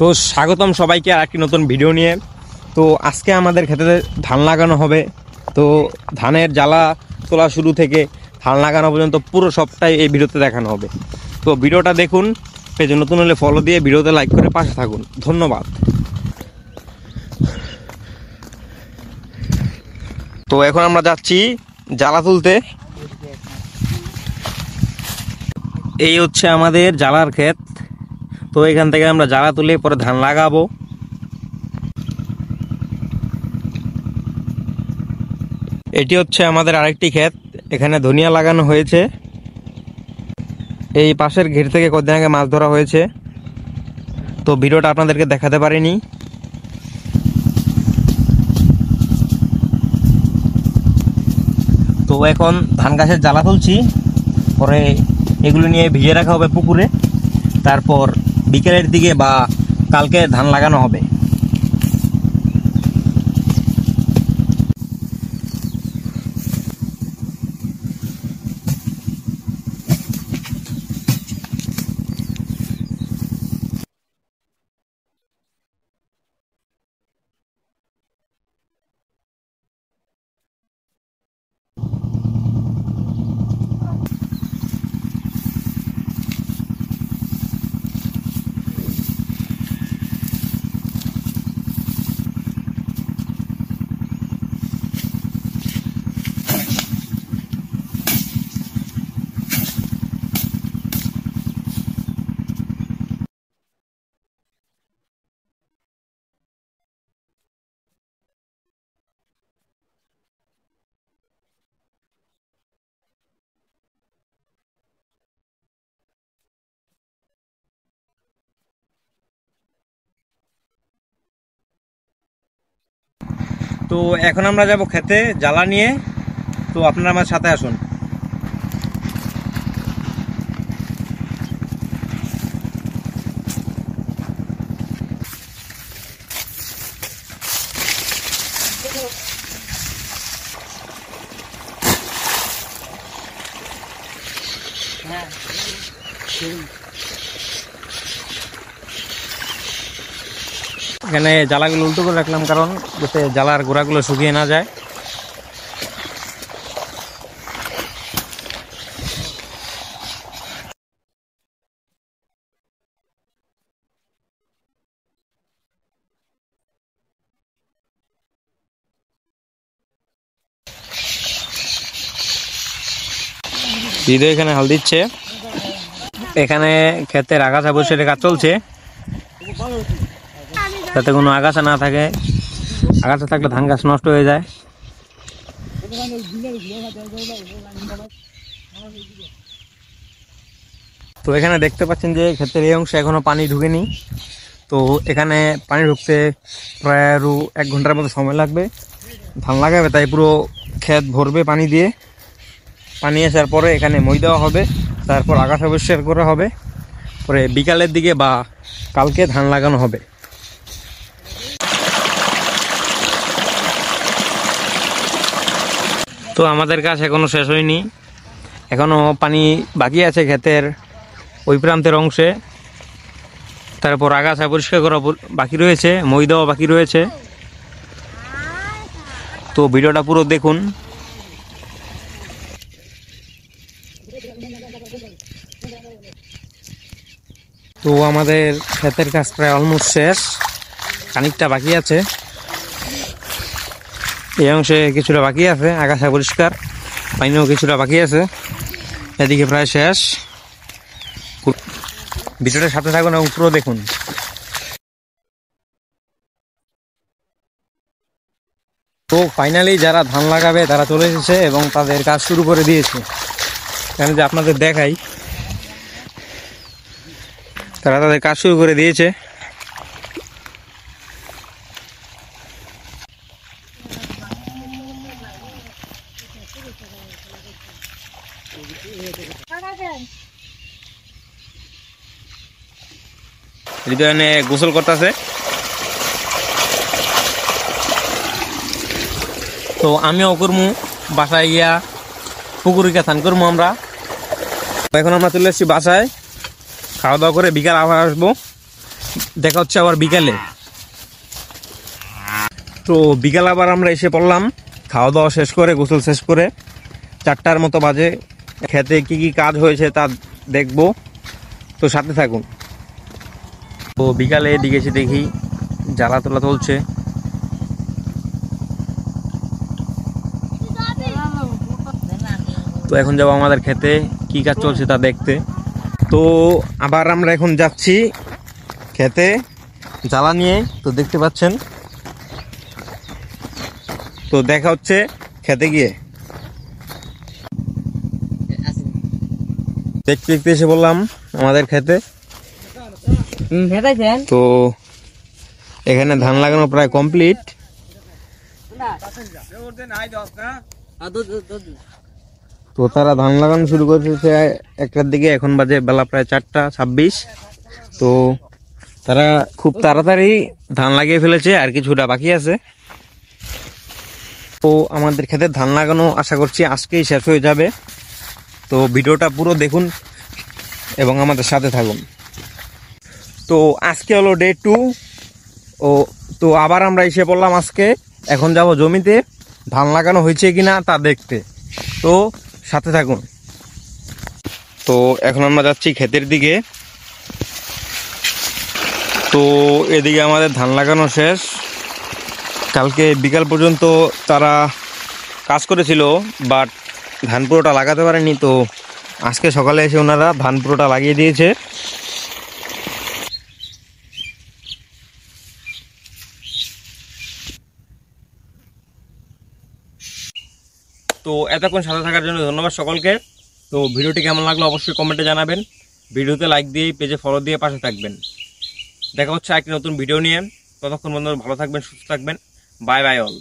তো স্বাগতম সবাইকে আর একটি নতুন ভিডিও নিয়ে। তো আজকে আমাদের ক্ষেতে ধান লাগানো হবে। তো ধানের জ্বালা তোলা শুরু থেকে ধান লাগানো পর্যন্ত পুরো সবটাই এই ভিডিওতে দেখানো হবে। তো ভিডিওটা দেখুন, পেজে নতুন হলে ফলো দিয়ে ভিডিওতে লাইক করে পাশে থাকুন। ধন্যবাদ। তো এখন আমরা যাচ্ছি জ্বালা তুলতে। এই হচ্ছে আমাদের জ্বালার ক্ষেত। তো এখান থেকে আমরা জ্বালা তুলে পরে ধান লাগাবো। এটি হচ্ছে আমাদের আরেকটি ক্ষেত, এখানে ধনিয়া লাগানো হয়েছে। এই পাশের ঘের থেকে কদিন আগে মাছ ধরা হয়েছে, তো ভিডিওটা আপনাদেরকে দেখাতে পারিনি। তো এখন ধান গাছের জ্বালা তুলছি, পরে এগুলো নিয়ে ভিজিয়ে রাখা হবে পুকুরে, তারপর বিকেলের দিকে বা কালকে ধান লাগানো হবে। তো এখন আমরা যাব খেতে জ্বালা নিয়ে। তো আপনারা আমার সাথে আসুন। এখানে জ্বালাগুলো উল্টো করে রাখলাম, কারণ যাতে জ্বালার গোড়াগুলো শুকিয়ে না যায়। দিদি এখানে হাল দিচ্ছে। এখানে ক্ষেতের আগাছা পরিষ্কারের কাজ চলছে, যাতে কোনো আগাছা না থাকে। আগাছা থাকলে ধান গাছ নষ্ট হয়ে যায়। তো এখানে দেখতে পাচ্ছেন যে ক্ষেতের এই অংশে এখনো পানি ঢুকেনি। তো এখানে পানি ঢুকতে প্রায় আরও 1 ঘন্টার মতো সময় লাগবে। ধান লাগাবে তাই পুরো ক্ষেত ভরবে পানি দিয়ে। পানি আসার পরে এখানে মই দেওয়া হবে, তারপর আগাছা পরিষ্কার করা হবে, পরে বিকালের দিকে বা কালকে ধান লাগানো হবে। তো আমাদের কাজ এখনো শেষ হয়নি, এখনো পানি বাকি আছে ক্ষেতের ওই প্রান্তের অংশে। তারপর আগাছা পরিষ্কার করা বাকি রয়েছে, মই দেওয়া বাকি রয়েছে। তো ভিডিওটা পুরো দেখুন। তো আমাদের ক্ষেতের কাজ প্রায় অলমোস্ট শেষ, খানিকটা বাকি আছে। এই অংশে কিছুটা বাকি আছে, আগাছা পরিষ্কার, পানিও কিছুটা বাকি আছে। এদিকে প্রায় শেষ। ভিডিওটার সাথে থাকুন এবং পুরো দেখুন। তো ফাইনালি যারা ধান লাগাবে তারা চলে এসেছে এবং তাদের কাজ শুরু করে দিয়েছে। কারণ যে আপনাদের দেখাই, তারা তাদের কাজ শুরু করে দিয়েছে। হৃদয়নে গোসল করতেছে। তো আমিও করবো, বাসায় গিয়া পুকুরে স্নান করবো আমরা। এখন আমরা চলে এসেছি বাসায়, খাওয়া দাওয়া করে বিকাল আবার আসবো। দেখা হচ্ছে আবার বিকালে। তো বিকাল আবার আমরা এসে পড়লাম খাওয়া দাওয়া শেষ করে, গোসল শেষ করে 4টার মতো বাজে। খেতে কি কি কাজ হয়েছে তা দেখবো, তো সাথে থাকুন। তো বিকালে এদিকে এসে দেখি জ্বালা তোলা চলছে। তো এখন যাবো আমাদের খেতে কি কাজ চলছে তা দেখতে। তো আবার আমরা এখন যাচ্ছি খেতে জ্বালা নিয়ে। তো দেখতে পাচ্ছেন, তো দেখা হচ্ছে খেতে গিয়ে। দেখতে দেখতে এসে বললাম আমাদের খেতে। তো এখানে ধান লাগানো প্রায় কমপ্লিট। তো তারা ধান লাগানো শুরু করেছে 1টার দিকে, এখন বাজে বেলা প্রায় 4টা 26। তো তারা খুব তাড়াতাড়ি ধান লাগিয়ে ফেলেছে, আর কিছুটা বাকি আছে। তো আমাদের ক্ষেতে ধান লাগানো আশা করছি আজকেই শেষ হয়ে যাবে। তো ভিডিওটা পুরো দেখুন এবং আমাদের সাথে থাকুন। তো আজকে হলো ডে 2। তো আবার আমরা এসে পড়লাম আজকে। এখন যাব জমিতে ধান লাগানো হয়েছে কিনা তা দেখতে, তো সাথে থাকুন। তো এখন আমরা যাচ্ছি ক্ষেতের দিকে। তো এদিকে আমাদের ধান লাগানো শেষ। কালকে বিকাল পর্যন্ত তারা কাজ করেছিল, বাট ধান পুরোটা লাগাতে পারেনি। তো আজকে সকালে এসে ওনারা ধান পুরোটা লাগিয়ে দিয়েছে। তো এতক্ষণ সাথে থাকার জন্য ধন্যবাদ সকলকে। তো ভিডিওটি কেমন লাগলো অবশ্যই কমেন্টে জানাবেন। ভিডিওতে লাইক দিয়ে, পেজে ফলো দিয়ে পাশে থাকবেন। দেখা হচ্ছে একটি নতুন ভিডিও নিয়ে। ততক্ষণ পর্যন্ত ভালো থাকবেন, সুস্থ থাকবেন। Bye bye all.